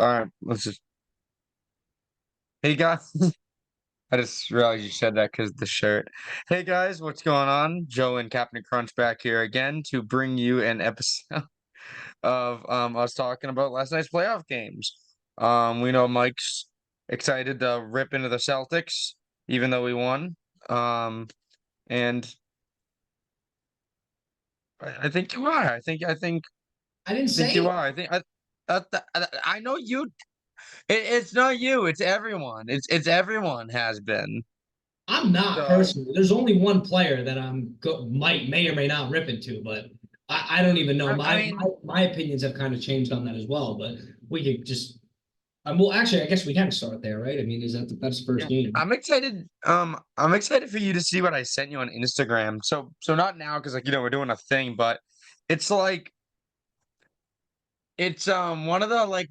All right, let's just. Hey guys, I just realized you said that because of the shirt. Hey guys, what's going on? Joe and Captain Crunch back here again to bring you an episode of us talking about last night's playoff games. We know Mike's excited to rip into the Celtics, even though we won. Um, and I think you are. I didn't I think say you it. are. I know you. It's not you. It's everyone. It's everyone has been. I'm not So. personally. There's only one player that may or may not rip into, but I don't even know. I, I My, my mean, my opinions have kind of changed on that as well. But we could just well, actually, I guess we can start there, right? I mean, is that that's the first yeah, game? I'm excited. I'm excited for you to see what I sent you on Instagram. So not now because we're doing a thing, but it's like it's one of the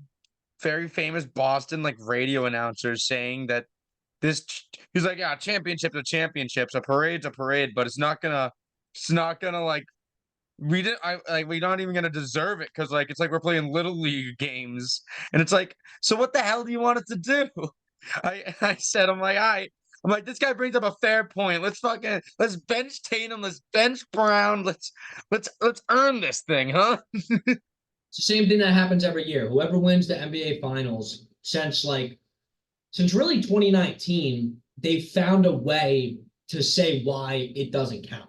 very famous Boston radio announcers saying that he's like, yeah, championship's a championship's a parade's a parade, but it's not gonna we're not even gonna deserve it because it's like we're playing little league games, and it's like, so what the hell do you want us to do? I said, I'm like, this guy brings up a fair point. Let's bench Tatum, let's bench Brown, let's earn this thing, huh? It's the same thing that happens every year. Whoever wins the NBA Finals since really 2019, they found a way to say why it doesn't count.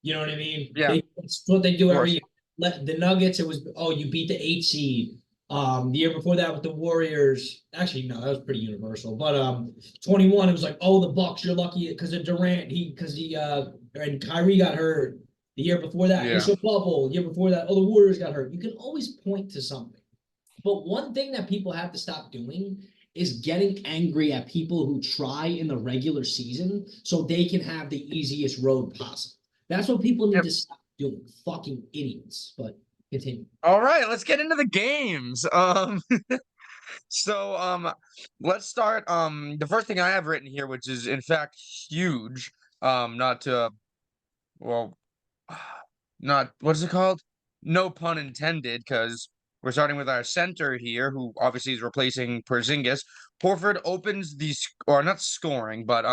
You know what I mean? Yeah, of It's what they do every course. year. The Nuggets, it was, oh, you beat the eight seed. The year before that with the Warriors, actually no, that was pretty universal. But 21, it was like, oh, the Bucks, you're lucky because of Durant. He and Kyrie got hurt. The year before that, it's Yeah. a bubble. The year before that, oh, the Warriors got hurt. You can always point to something. But one thing that people have to stop doing is getting angry at people who try in the regular season so they can have the easiest road possible. That's what people need Yep. to stop doing. Fucking idiots. But continue. All right, let's get into the games. So let's start. The first thing I have written here, which is in fact huge. Not to well, not what's it called? No pun intended, because we're starting with our center here, who obviously is replacing Porzingis. Horford opens or not scoring, but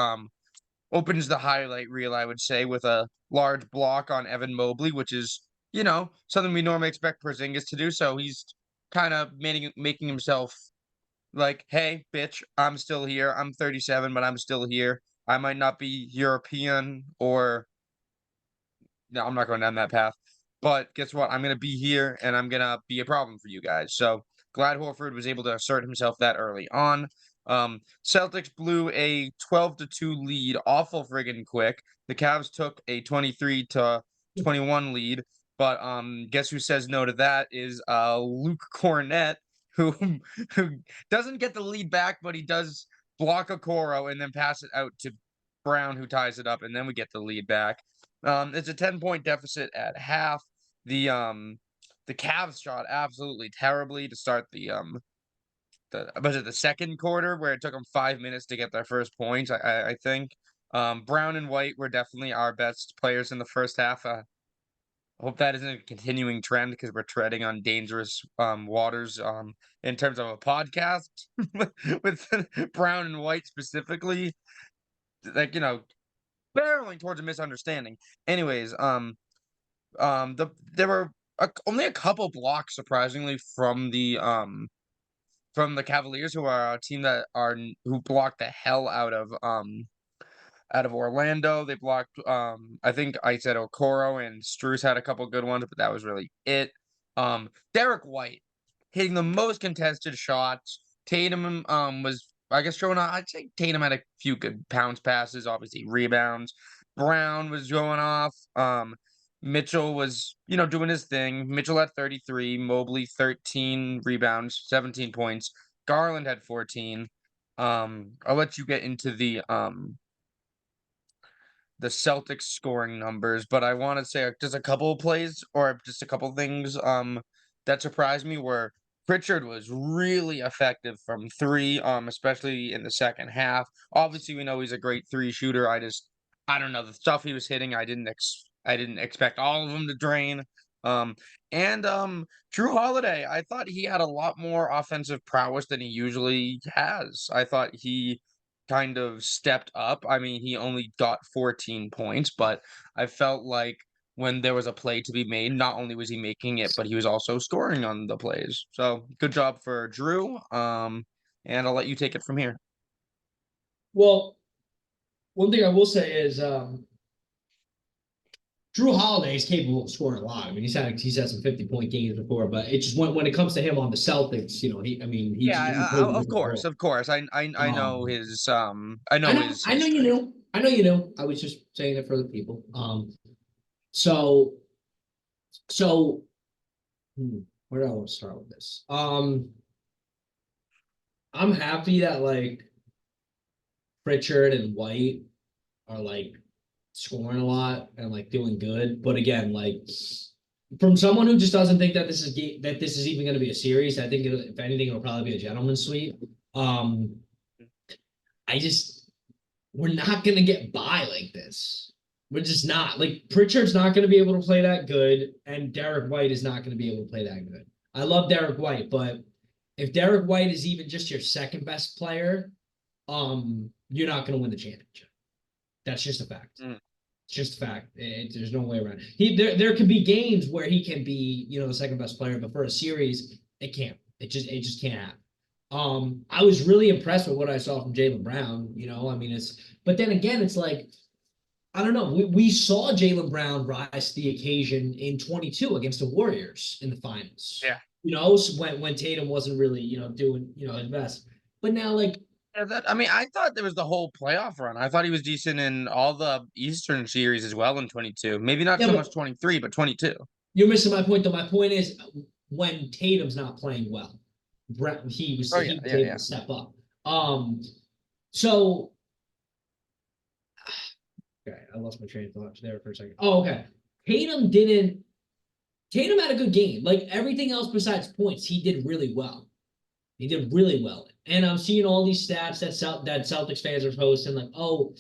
opens the highlight reel, I would say, with a large block on Evan Mobley, which is something we normally expect Porzingis to do. So he's kind of making himself like, hey, bitch, I'm still here. I'm 37, but I'm still here. I might not be European or no, I'm not going down that path. But guess what? I'm gonna be here and I'm gonna be a problem for you guys. So glad Horford was able to assert himself that early on. Celtics blew a 12-2 lead awful friggin' quick. The Cavs took a 23-21 lead. But guess who says no to that is Luke Cornett, who who doesn't get the lead back, but he does block a Coro and then pass it out to Brown, who ties it up, and then we get the lead back. It's a 10-point deficit at half. The Cavs shot absolutely terribly to start the second quarter where it took them 5 minutes to get their first points. I think Brown and White were definitely our best players in the first half. I hope that isn't a continuing trend because we're treading on dangerous waters in terms of a podcast with Brown and White specifically. Barreling towards a misunderstanding. Anyways, there were only a couple blocks surprisingly from the Cavaliers, who are a team who blocked the hell out of Orlando. They blocked I think I said Okoro and Strus had a couple good ones, but that was really it. Derek White hitting the most contested shots. Tatum was, I guess, showing off. I'd say Tatum had a few good bounce passes, obviously rebounds. Brown was going off. Mitchell was, doing his thing. Mitchell had 33, Mobley 13 rebounds, 17 points. Garland had 14. I'll let you get into the Celtics scoring numbers, but I want to say just a couple of plays or just a couple of things that surprised me were Pritchard was really effective from three, especially in the second half. Obviously, we know he's a great three shooter. I don't know, the stuff he was hitting, I didn't expect all of them to drain. Drew Holiday, I thought he had a lot more offensive prowess than he usually has. I thought he kind of stepped up. I mean, he only got 14 points, but I felt like when there was a play to be made, not only was he making it, but he was also scoring on the plays. So good job for Drew. And I'll let you take it from here. Well, one thing I will say is Drew Holiday is capable of scoring a lot. I mean, he's had some 50-point games before, but it just when it comes to him on the Celtics, I mean, Yeah, he plays a of different course, role. of course. I know Um, his I know his you strength. knew. I know you knew. I was just saying it for the people. So so where do I want to start with this? I'm happy that like Pritchard and White are like scoring a lot and like doing good. But again, like from someone who just doesn't think that this is even going to be a series, I think if anything, it'll probably be a gentleman's sweep. Um, I just we're not going to get by like this. We're just not. Like Pritchard's not going to be able to play that good, and Derek White is not going to be able to play that good. I love Derek White, but if Derek White is even just your second best player, you're not going to win the championship. That's just a fact. Mm. It's just a fact. There's no way around it. There could be games where he can be, the second best player, but for a series, it can't. It just can't happen. I was really impressed with what I saw from Jaylen Brown. I mean, but then again, it's like, I don't know. We saw Jaylen Brown rise to the occasion in 22 against the Warriors in the finals. Yeah. When Tatum wasn't really, doing, his best. But now, like, Yeah, I mean, I thought there was the whole playoff run. I thought he was decent in all the Eastern series as well in 22. Maybe not yeah, so but much 23, but 22. you're missing my point, though. My point is when Tatum's not playing well, he was Oh he yeah, was yeah, able yeah. to step up. So okay, I lost my train of thought there for a second. Oh, okay. Tatum didn't. Tatum had a good game. Like everything else besides points, he did really well. He did really well. And I'm seeing all these stats that Celtics fans are posting, like, oh,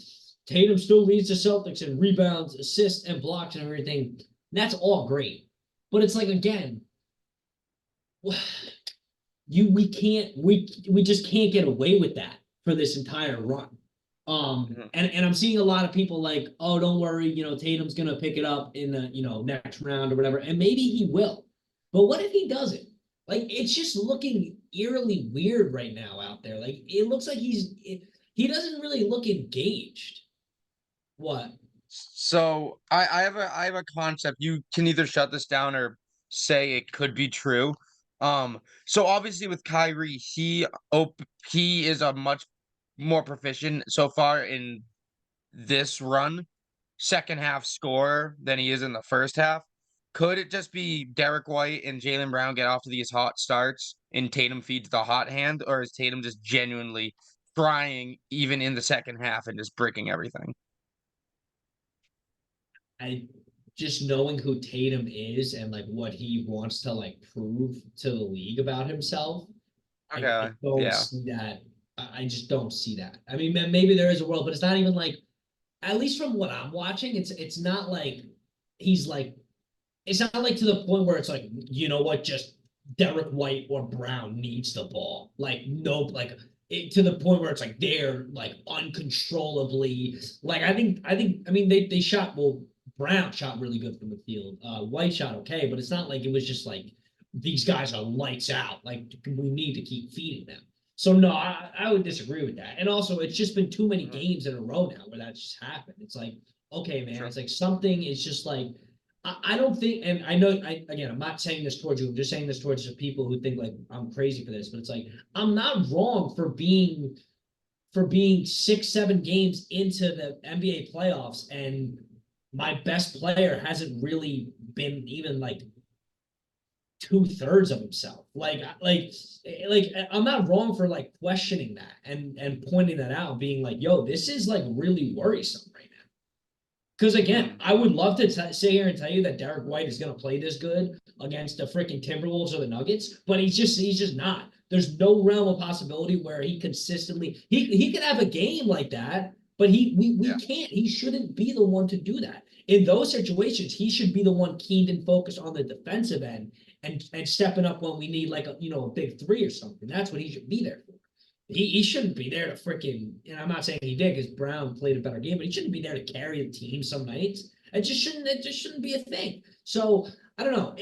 Tatum still leads the Celtics in rebounds, assists, and blocks and everything. That's all great. But it's like again, we just can't get away with that for this entire run. Mhm. And I'm seeing a lot of people like, oh, don't worry, Tatum's gonna pick it up in the next round or whatever, and maybe he will. But what if he doesn't? Like, it's just looking eerily weird right now out there. Like, it looks like he doesn't really look engaged. What? So I have a concept. You can either shut this down or say it could be true. So obviously with Kyrie, he is a much more proficient so far in this run, second half scorer than he is in the first half. Could it just be Derek White and Jaylen Brown get off to these hot starts and Tatum feeds the hot hand, or is Tatum just genuinely trying even in the second half and just breaking everything? I just knowing who Tatum is and like what he wants to like prove to the league about himself, I Okay, don't yeah. see that. I just don't see that. I mean, maybe there is a world, but it's not even like, at least from what I'm watching, it's not like he's like, it's not like to the point where it's like, just Derek White or Brown needs the ball. Like, nope, like to the point where it's like they're like uncontrollably like I mean they shot, well, Brown shot really good from the field. White shot okay, but it's not like it was just like these guys are lights out. Like we need to keep feeding them. So no, I would disagree with that. And also, it's just been too many Mhm. games in a row now where that's just happened. It's like, okay, man, Sure. it's like something is just like I don't think, and I know, again, I'm not saying this towards you. I'm just saying this towards the people who think like I'm crazy for this. But it's like I'm not wrong for being 6, 7 games into the NBA playoffs, and my best player hasn't really been even like 2/3 of himself. Like I'm not wrong for like questioning that and pointing that out, being like, yo, this is like really worrisome right now. Because again, Mhm. I would love to sit here and tell you that Derek White is going to play this good against the freaking Timberwolves or the Nuggets, but he's just not. There's no realm of possibility where he consistently he could have a game like that, But we Yeah. can't. He shouldn't be the one to do that. In those situations, he should be the one keened and focused on the defensive end and stepping up when we need like a a big three or something. That's what he should be there for. He shouldn't be there to freaking. And I'm not saying he did because Brown played a better game, but he shouldn't be there to carry the team some nights. It just shouldn't be a thing. So I don't know.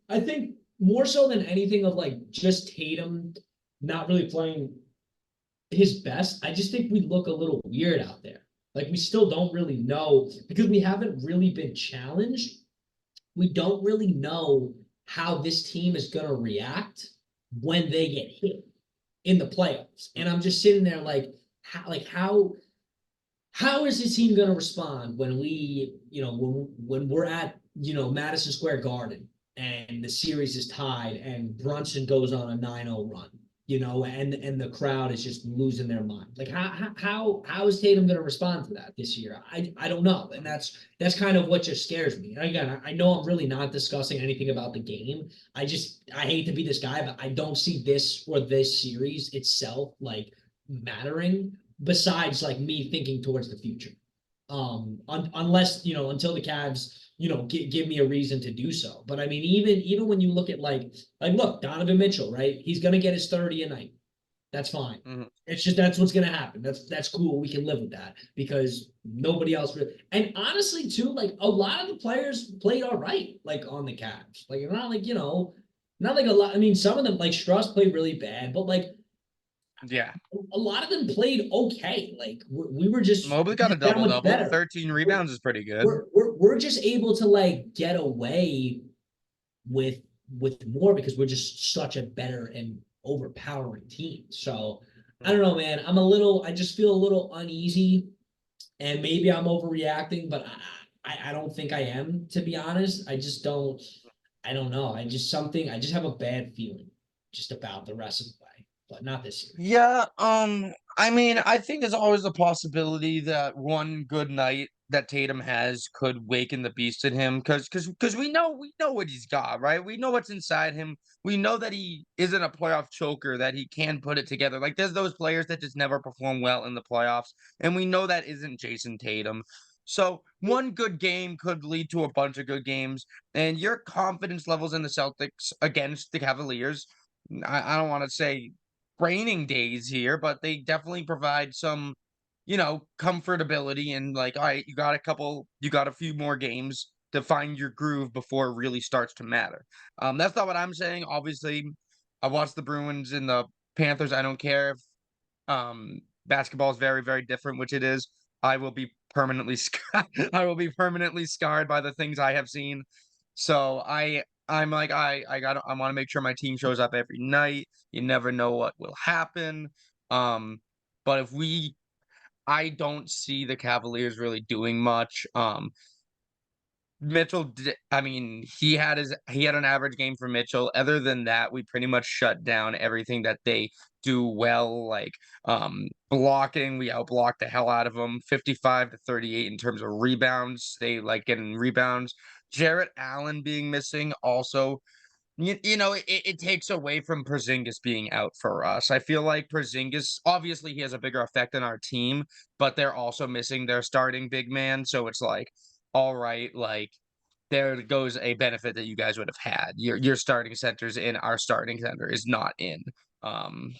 I think more so than anything of like just Tatum not really playing his best. I just think we look a little weird out there. Like we still don't really know because we haven't really been challenged. We don't really know how this team is going to react when they get hit in the playoffs. And I'm just sitting there how is this team going to respond when when we're at Madison Square Garden and the series is tied and Brunson goes on a 9-0 run, and the crowd is just losing their mind. Like how is Tatum going to respond to that this year? I don't know, and that's kind of what just scares me. And again, I know I'm really not discussing anything about the game. I hate to be this guy, but I don't see this or this series itself like mattering besides like me thinking towards the future. Unless until the Cavs give me a reason to do so. But I mean, even when you look at look, Donovan Mitchell, right? He's gonna get his 30 a night. That's fine. Mm-hmm. It's just that's what's gonna happen. That's cool. We can live with that because nobody else really. And honestly, too, like a lot of the players played all right, like on the Cavs. Like not like not like a lot. I mean, some of them like Strauss played really bad, but like Yeah. a lot of them played okay. Like we were just Mobley got a that much double-double. better. 13 rebounds is pretty good. We're just able to like get away with more because we're just such a better and overpowering team. So I don't know, man. I just feel a little uneasy, and maybe I'm overreacting, but I don't think I am, to be honest. I don't know. I just have a bad feeling just about the rest of the way, but not this year. Yeah, I mean, I think there's always a possibility that one good night that Tatum has could waken the beast in him because we know what he's got, right? We know what's inside him. We know that he isn't a playoff choker, that he can put it together. Like there's those players that just never perform well in the playoffs, and we know that isn't Jason Tatum. So one good game could lead to a bunch of good games, and your confidence levels in the Celtics against the Cavaliers. I don't want to say raining days here, but they definitely provide some, comfortability and like, all right, you got a few more games to find your groove before it really starts to matter. That's not what I'm saying. Obviously, I watched the Bruins and the Panthers. I don't care if basketball is very, very different, which it is. I will be permanently I will be permanently scarred by the things I have seen. So I'm like I want to make sure my team shows up every night. You never know what will happen. Um, but I don't see the Cavaliers really doing much. Mitchell, I mean, he had an average game for Mitchell. Other than that, we pretty much shut down everything that they do well, like blocking. We outblocked the hell out of them, 55-38 in terms of rebounds. They like getting rebounds. Jarrett Allen being missing also. It takes away from Porzingis being out for us. I feel like Porzingis, obviously, he has a bigger effect on our team, but they're also missing their starting big man. So it's like, all right, like there goes a benefit that you guys would have had. Your starting center's in, our starting center is not in. Um,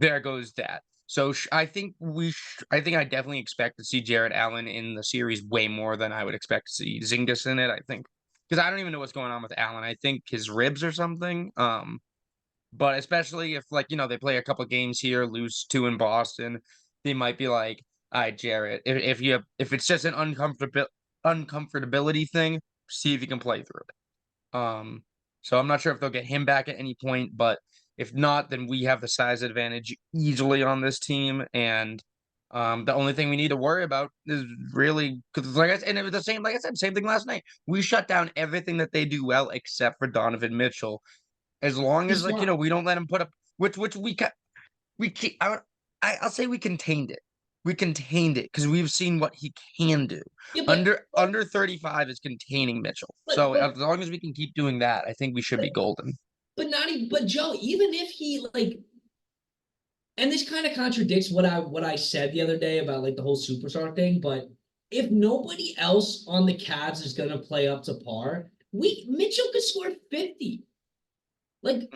there goes that. So I think I definitely expect to see Jarrett Allen in the series way more than I would expect to see Zingas in it. I think because I don't even know what's going on with Allen. I think his ribs or something. But especially if they play a couple games here, lose two in Boston, they might be like, all right, Jarrett, if it's just an uncomfortability thing, see if you can play through it. So I'm not sure if they'll get him back at any point, but if not, then we have the size advantage easily on this team, and the only thing we need to worry about is really because, like I said, and it was the same. Like I said, same thing last night. We shut down everything that they do well except for Donovan Mitchell. As long as He's smart. we don't let him put up, which I'll say we contained it. We contained it because we've seen what he can do. Yeah, Under 35 is containing Mitchell. So but as long as we can keep doing that, I think we should be golden. but not even but Joe, even if he like and this kind of contradicts what I said the other day about like the whole superstar thing, but if nobody else on the Cavs is gonna play up to par, Mitchell could score 50. Like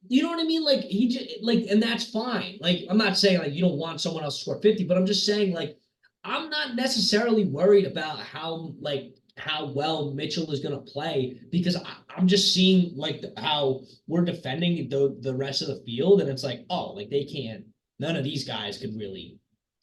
you know what I mean? Like he just like, and that's fine. Like I'm not saying like you don't want someone else to score 50, but I'm just saying like I'm not necessarily worried about how well Mitchell is gonna play because I'm just seeing like how we're defending the rest of the field, and it's like, oh, like they can't, none of these guys could really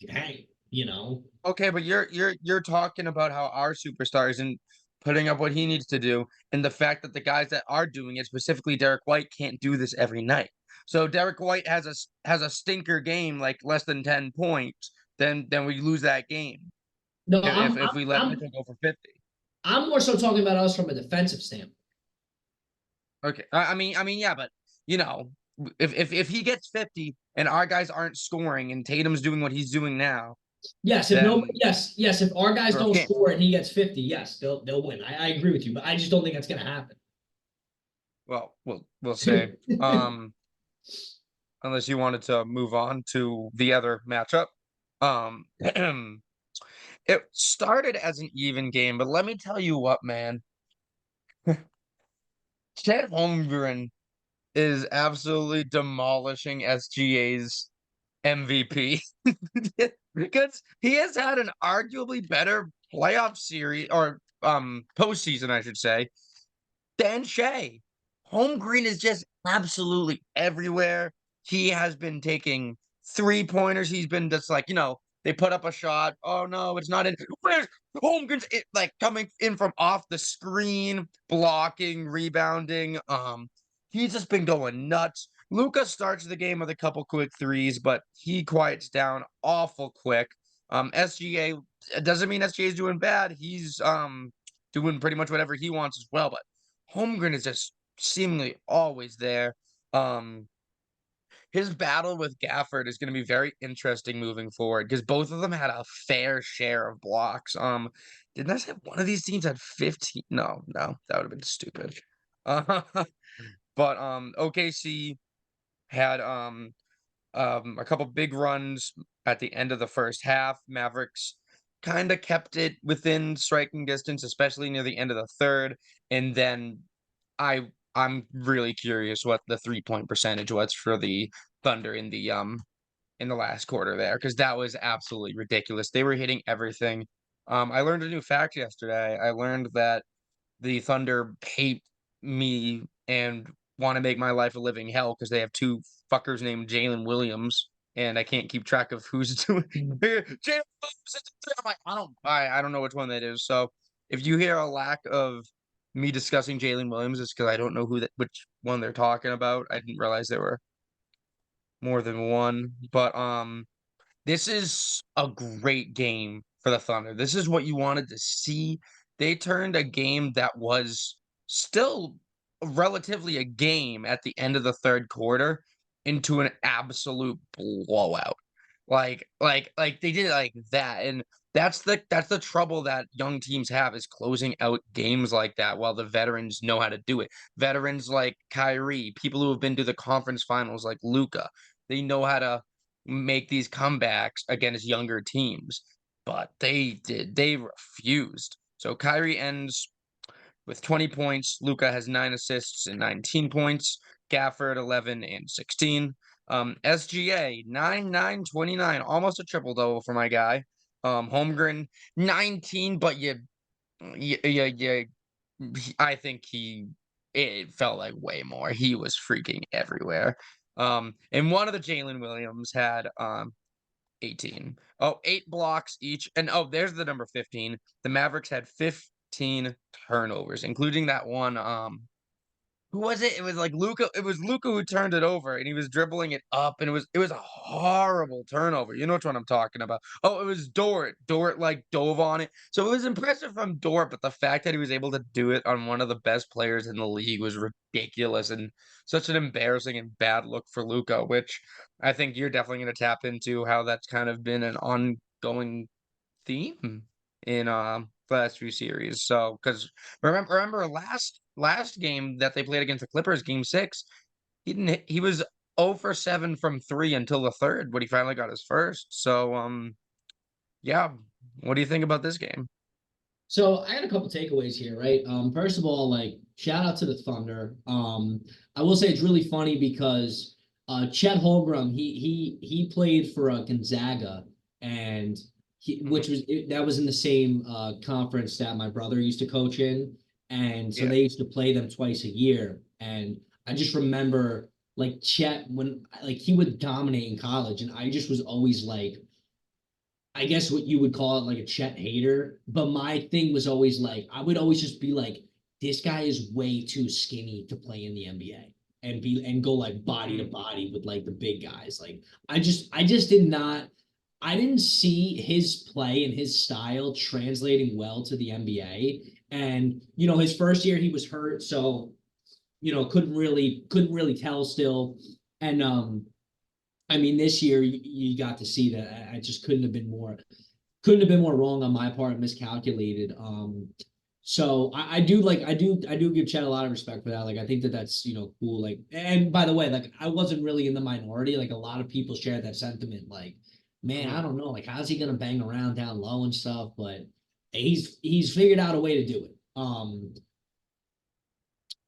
hang, you know? Okay, but you're talking about how our superstar isn't putting up what he needs to do, and the fact that the guys that are doing it, specifically Derek White, can't do this every night. So Derek White has a stinker game, like less than 10 points, then we lose that game No, if we let Mitchell go for 50. I'm more so talking about us from a defensive standpoint. Okay, I mean, yeah, but you know, if he gets 50 and our guys aren't scoring and Tatum's doing what he's doing now, Yes, if no, then yes, if our guys we're don't okay. score and he gets 50, yes, they'll win. I agree with you, but I just don't think that's gonna happen. Well, we'll say. Unless you wanted to move on to the other matchup. Um, it started as an even game, but let me tell you what, man. Chet Holmgren is absolutely demolishing SGA's MVP because he has had an arguably better playoff series or postseason, I should say, than Shea. Holmgren is just absolutely everywhere. He has been taking 3-pointers. He's been just like, they put up a shot. Oh no, it's not in. Where's Holmgren's like coming in from off the screen, blocking, rebounding. He's just been going nuts. Luka starts the game with a couple quick threes, but he quiets down awful quick. SGA, it doesn't mean SGA is doing bad. He's doing pretty much whatever he wants as well, but Holmgren is just seemingly always there. Um, his battle with Gafford is going to be very interesting moving forward because both of them had a fair share of blocks. Didn't I say one of these teams had 15? No, that would have been stupid. Uh, but OKC had a couple big runs at the end of the first half. Mavericks kind of kept it within striking distance, especially near the end of the third, and then I'm really curious what the 3-point percentage was for the Thunder in the last quarter there, because that was absolutely ridiculous. They were hitting everything. I learned a new fact yesterday. I learned that the Thunder hate me and want to make my life a living hell because they have two fuckers named Jalen Williams, and I can't keep track of who's doing Jalen Williams. I'm like, I don't know which one that is. So if you hear a lack of me discussing Jalen Williams, it's because I don't know which one they're talking about. I didn't realize there were more than one. But this is a great game for the Thunder. This is what you wanted to see. They turned a game that was still relatively a game at the end of the third quarter into an absolute blowout. Like they did it like that. And that's the trouble that young teams have is closing out games like that while the veterans know how to do it. Veterans like Kyrie, people who have been to the conference finals like Luka, they know how to make these comebacks against younger teams, but they refused. So Kyrie ends with 20 points. Luka has 9 assists and 19 points. Gafford 11 and 16. SGA 9, 29, almost a triple double for my guy. Holmgren 19, but yeah, I think it felt like way more. He was freaking everywhere. And one of the Jalen Williams had 18. Oh, 8 blocks each. And oh, there's the number 15. The Mavericks had 15 turnovers, including that one who was it? It was like Luka. It was Luka who turned it over, and he was dribbling it up, and it was a horrible turnover. You know which one I'm talking about? Oh, it was Dort. Dort like dove on it, so it was impressive from Dort. But the fact that he was able to do it on one of the best players in the league was ridiculous and such an embarrassing and bad look for Luka. Which I think you're definitely going to tap into how that's kind of been an ongoing theme in the last few series. So because remember last game that they played against the Clippers, game 6, he didn't he was 0 for 7 from 3 until the third when he finally got his first. So yeah. What do you think about this game? So I got a couple takeaways here, right? First of all, like shout out to the Thunder. I will say it's really funny because Chet Holmgren, he played for Gonzaga, and which was that was in the same conference that my brother used to coach in, and so Yeah. they used to play them twice a year. And I just remember like Chet when like he would dominate in college, and I just was always like I guess what you would call it like a Chet hater. But my thing was always like, I would always just be like, this guy is way too skinny to play in the NBA and go like body to body with like the big guys. Like I just did not I didn't see his play and his style translating well to the NBA. And his first year he was hurt, so couldn't really tell still. And I mean, this year you got to see that I just couldn't have been more wrong on my part, miscalculated. So I do give Chet a lot of respect for that. Like I think that that's cool. Like, and by the way, like I wasn't really in the minority. Like a lot of people shared that sentiment. Like, man, I Mhm. don't know. Like, how's he gonna bang around down low and stuff? But he's figured out a way to do it.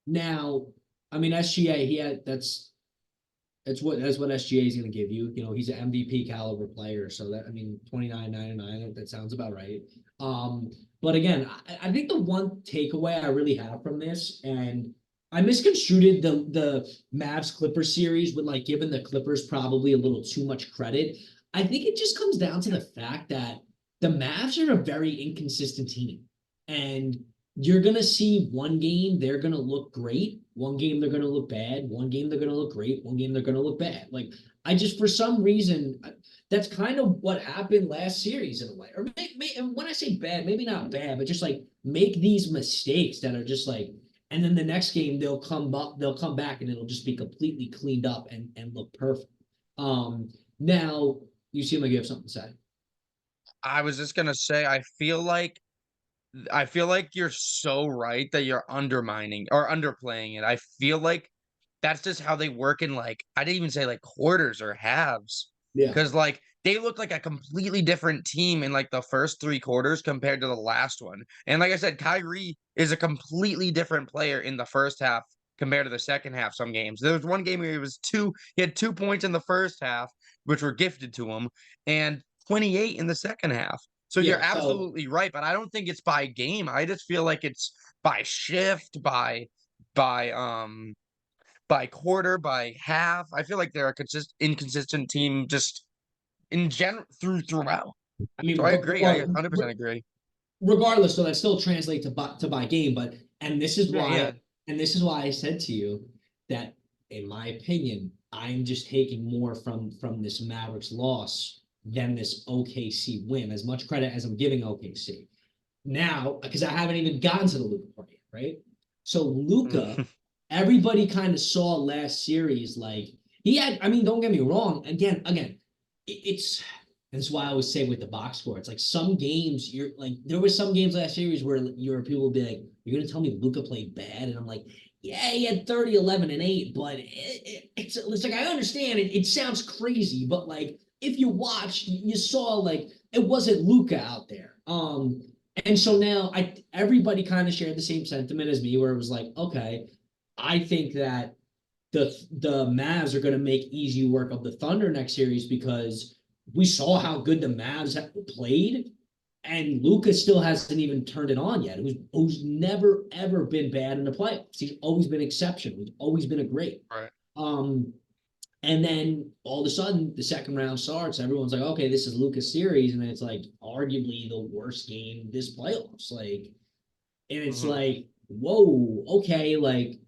Now, I mean, SGA, he had that's what SGA is going to give you. He's an MVP caliber player. So that, I mean, 29, 9 and 9, that sounds about right. But again, I think the one takeaway I really have from this, and I misconstrued the Mavs Clippers series with like giving the Clippers probably a little too much credit. I think it just comes down to the fact that the Mavs are a very inconsistent team. And you're going to see one game they're going to look great, one game they're going to look bad, one game they're going to look great, one game they're going to look bad. Like I just for some reason that's kind of what happened last series in a way. Or and when I say bad, maybe not bad, but just like make these mistakes that are just like, and then the next game they'll come back and it'll just be completely cleaned up and look perfect. Now you seem like you have something to say. I was just gonna say, I feel like you're so right that you're undermining or underplaying it. I feel like that's just how they work in like I didn't even say like quarters or halves. Yeah. Cause like they look like a completely different team in like the first three quarters compared to the last one. And like I said, Kyrie is a completely different player in the first half compared to the second half some games. There was one game where he had 2 points in the first half, which were gifted to him, and 28 in the second half. So you're Yeah. So absolutely right, but I don't think it's by game. I just feel like it's by shift, by by quarter, by half. I feel like they're a inconsistent team just in general throughout. I So mean, I agree. I 100% agree. regardless, so that still translates to by game. But and this is Yeah, why yeah. and this is why I said to you that, in my opinion, I'm just taking more from this Mavericks loss than this OKC win. As much credit as I'm giving OKC now, because I haven't even gotten to the Luka part yet, right? So Luka, everybody kind of saw last series like he had. I mean, don't get me wrong. Again, it's that's why I always say with the box score, it's like some games you're like there were some games last series where your people would be like, "You're gonna tell me Luka played bad?" And I'm like, "Yeah, he had 30, 11, and 8, but it's like I understand it sounds crazy, but like if you watched, you saw like it wasn't Luka out there." And so now everybody kind of shared the same sentiment as me, where it was like, okay, I think that the Mavs are going to make easy work of the Thunder next series because we saw how good the Mavs have played, and Lucas still hasn't even turned it on yet. Who's never ever been bad in the playoffs. He's always been exceptional. He's always been a great. Right. Um, and then all of a sudden, the second round starts. Everyone's like, okay, this is Lucas series, and it's like arguably the worst game this playoffs. Like, and it's Mhm. like, whoa, okay, like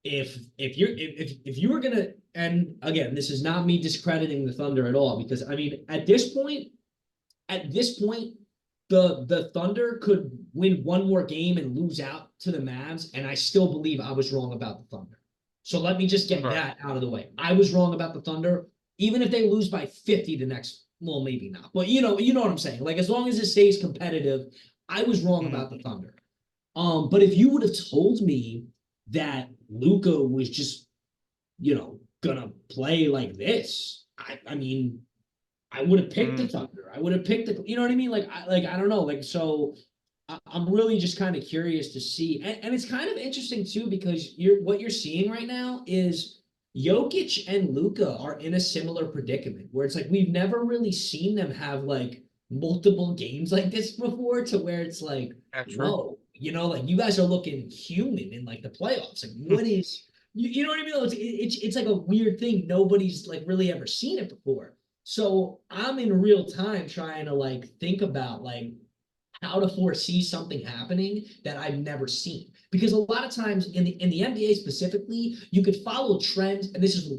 if you were gonna, and again, this is not me discrediting the Thunder at all, because I mean, at this point, the Thunder could win one more game and lose out to the Mavs, and I still believe I was wrong about the Thunder. So let me just get Right. that out of the way. I was wrong about the Thunder, even if they lose by 50 the next. Well, maybe not, but you know what I'm saying. Like as long as it stays competitive, I was wrong Mhm. about the Thunder. But if you would have told me that Luka was just, gonna play like this. I mean, I would have picked the Mm, Thunder. I would have picked the, you know what I mean? I don't know. Like, so I'm really just kind of curious to see. And it's kind of interesting too, because what you're seeing right now is Jokic and Luka are in a similar predicament where it's like we've never really seen them have like multiple games like this before, to where it's like, that's true. whoa, like you guys are looking human in like the playoffs. Like, what is you know what I mean? It's like a weird thing. Nobody's like really ever seen it before. So I'm in real time trying to like think about like how to foresee something happening that I've never seen. Because a lot of times in the NBA specifically, you could follow trends, and this is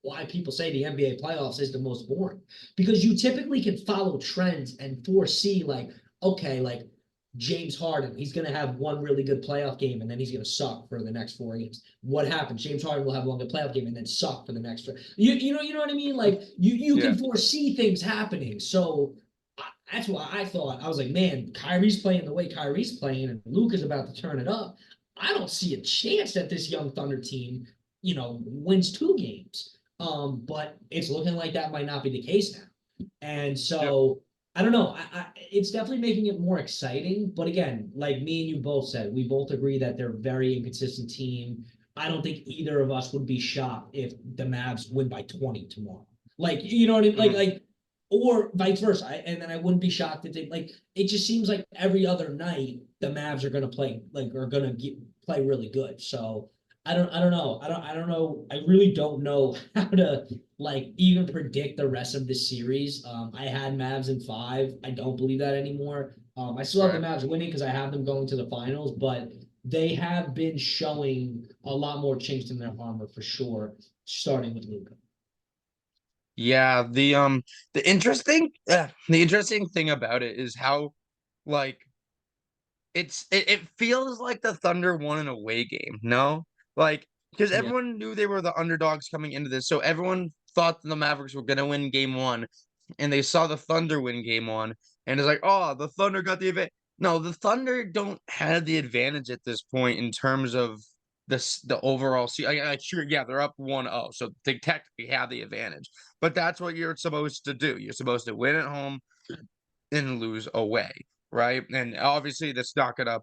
why people say the NBA playoffs is the most boring. Because you typically can follow trends and foresee like, okay, like James Harden, he's going to have one really good playoff game and then he's going to suck for the next 4 games. What happens? James Harden will have one good playoff game and then suck for the next. You know what I mean? Like you Yeah. can foresee things happening. So that's why I thought I was like, man, Kyrie's playing the way Kyrie's playing, and Luke is about to turn it up. I don't see a chance that this young Thunder team, wins 2 games. But it's looking like that might not be the case now. And Yep. so I don't know. It's definitely making it more exciting. But again, like me and you both said, we both agree that they're a very inconsistent team. I don't think either of us would be shocked if the Mavs win by 20 tomorrow. Like, you know what I mean? Mm, Or vice versa. And then I wouldn't be shocked if they like. It just seems like every other night the Mavs are going to play play really good. So I don't know. I don't know. I really don't know how to like even predict the rest of the series. I had Mavs in 5. I don't believe that anymore. I still have the right. Mavs winning because I have them going to the finals, but they have been showing a lot more chinks in their armor for sure, starting with Luka. Yeah, the interesting thing about it is how like it feels like the Thunder won an away game, no? Like, because Yeah. everyone knew they were the underdogs coming into this, so everyone thought the Mavericks were gonna win game one, and they saw the Thunder win game one, and it's like, oh, the Thunder got the advantage. No, the Thunder don't have the advantage at this point in terms of the overall. See, sure, yeah, they're up 1-0, so they technically have the advantage. But that's what you're supposed to do. You're supposed to win at home and lose away, right? And obviously, that's not gonna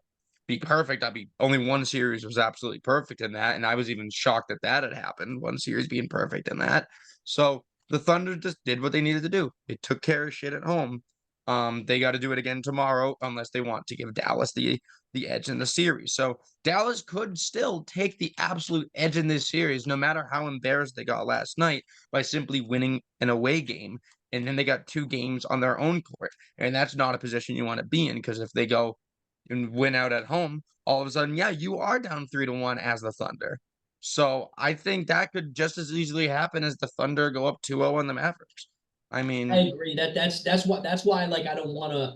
be perfect. I mean, only one series was absolutely perfect in that, and I was even shocked that that had happened. One series being perfect in that. So the Thunder just did what they needed to do. They took care of shit at home. They got to do it again tomorrow, unless they want to give Dallas the edge in the series. So Dallas could still take the absolute edge in this series, no matter how embarrassed they got last night, by simply winning an away game. And then they got 2 games on their own court. And that's not a position you want to be in, because if they go and win out at home, all of a sudden, yeah, you are down 3-1 as the Thunder. So I think that could just as easily happen as the Thunder go up 2-0 on the Mavericks. I I mean, agree. That's why like I don't want to.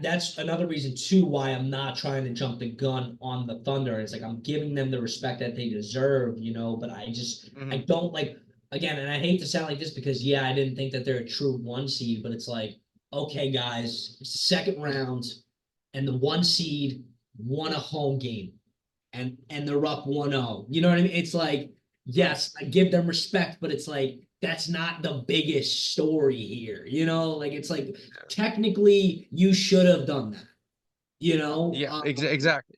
That's another reason too why I'm not trying to jump the gun on the Thunder. It's like I'm giving them the respect that they deserve, but I mhm, don't like, again, and I hate to sound like this because yeah, I didn't think that they're a true 1 seed, but it's like, okay, guys, it's the second round, and the 1 seed won a home game, and they're up 1-0. You know what I mean? It's like, mhm, yes, I give them respect, but it's like that's not the biggest story here. Like it's like technically you should have done that. You know, yeah, um, exactly.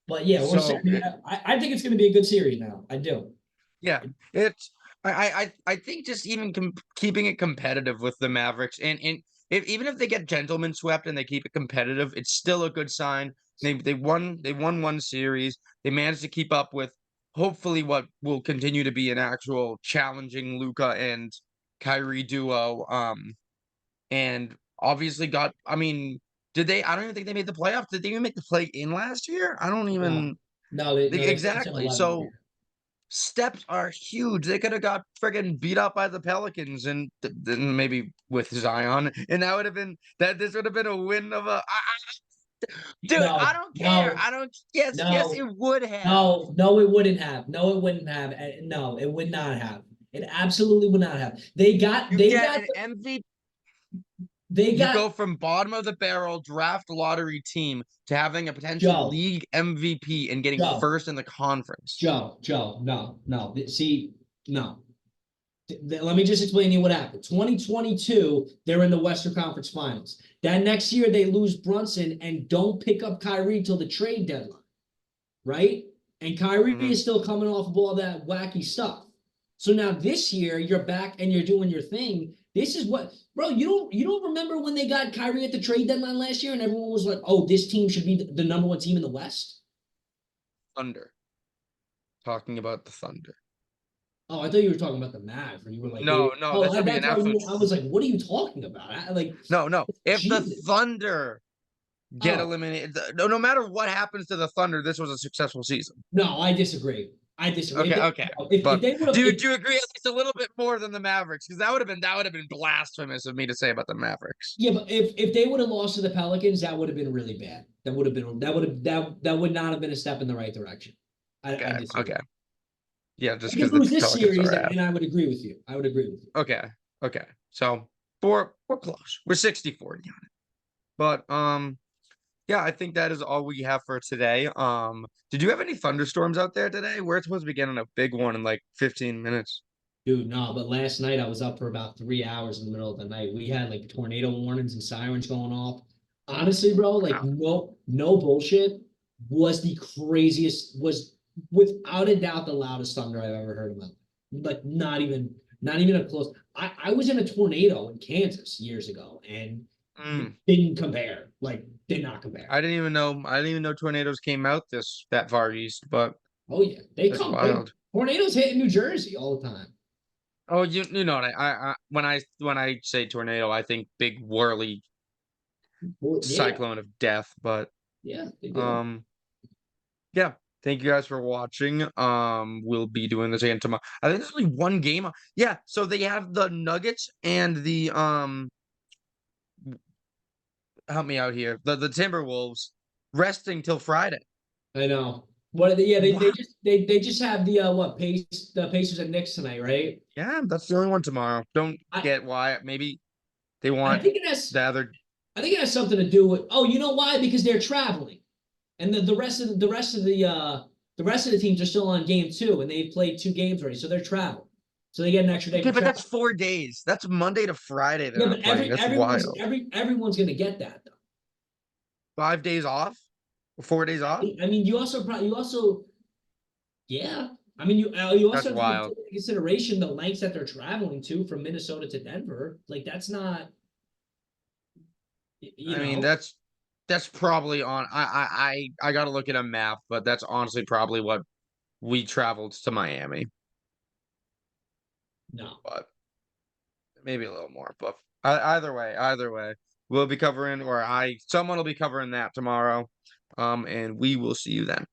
but yeah, we're So, saying I think it's going to be a good series now. I do. yeah, it's I think just even keeping it competitive with the Mavericks, and even if they get gentlemen swept and they keep it competitive, it's still a good sign. They won 1 series. They managed to keep up with hopefully what will continue to be an actual challenging Luca and Kyrie duo. And obviously got. I mean, did they? I don't even think they made the playoffs. Did they even make the play in last year? I don't No, even. no, they finished in Exactly. 11th. So steps are huge. They could have got friggin' beat up by the Pelicans, and then maybe with Zion, and that would have been that. This would have been a win of dude. I No, don't care. no, I don't. Yes, no, it would have. no, it wouldn't have. No, it wouldn't have. No, it would not have. It absolutely would not have. They got, You they get got, an MVP. they You got go from bottom of the barrel draft lottery team to having a potential Joe, league MVP and getting Joe, first in the conference. Joe. No, no. See, no. Let me just explain to you what happened. 2022, they're in the Western Conference Finals. That next year, they lose Brunson and don't pick up Kyrie till the trade deadline, right? And Kyrie Mhm. is still coming off of all that wacky stuff. So now this year, you're back and you're doing your thing. This is what, bro. You don't remember when they got Kyrie at the trade deadline last year, and everyone was like, "Oh, this team should be the number one team in the West." Thunder. Talking about the Thunder. Oh, I thought you were talking about the Mavs, and you were like, No, no, this would be an that's why absolute. I was like, what are you talking about? Like, No, no. If the Jesus. Thunder get Oh, eliminated, no matter what happens to the Thunder, this was a successful season. no, I disagree. I disagree. Okay, okay. If But they would have, do you agree at least a little bit more than the Mavericks? Because that would have been blasphemous of me to say about the Mavericks. yeah, but if they would have lost to the Pelicans, that would have been really bad. That would not have been a step in the right direction. I Okay, disagree. okay. Yeah, just They because could the lose this Pelicans series, are ass. and I would agree with you. I would agree with you. Okay, okay. So we're close. We're 60-40 on it. But yeah, I think that is all we have for today. Did you have any thunderstorms out there today? We're supposed to be getting a big one in like 15 minutes. Dude, no, but last night I was up for about 3 hours in the middle of the night. We had like tornado warnings and sirens going off. Honestly, bro, like Wow. no bullshit, was the craziest, was without a doubt the loudest thunder I've ever heard in my life. Like not even a close. I was in a tornado in Kansas years ago and Mm. didn't compare. Like did not compare. I didn't even know tornadoes came out that far east, but Oh yeah, they that's come. They, wild. tornadoes hit in New Jersey all the time. Oh, you know what when I say tornado, I think big whirly Well, yeah, cyclone of death, but yeah, they do. um yeah. Thank you guys for watching. We'll be doing this again tomorrow. I think there's only one game. Yeah, so they have the Nuggets and the help me out here. The Timberwolves resting till Friday. I know. What? Yeah, What? they just have the the Pacers and Knicks tonight, right? Yeah, that's the only one tomorrow. Don't I get why. Maybe they I want think it has the other. I think it has something to do with. Oh, you know why? Because they're traveling, and the rest of the teams are still on game two, and they've played two games already, so they're traveling, so they get an extra day Okay, for but that's travel. 4 days. That's Monday to Friday they're Yeah, not but playing. That's wild. everyone's gonna get that though. 5 days off? Or 4 days off? I mean, you also yeah. I mean, you That's also have to take wild. into consideration the lengths that they're traveling to from Minnesota to Denver. Like that's not, you I mean, know, that's probably on. I gotta look at a map, but that's honestly probably what we traveled to Miami, no. but maybe a little more. But either way, we'll be covering, or someone will be covering that tomorrow. And we will see you then.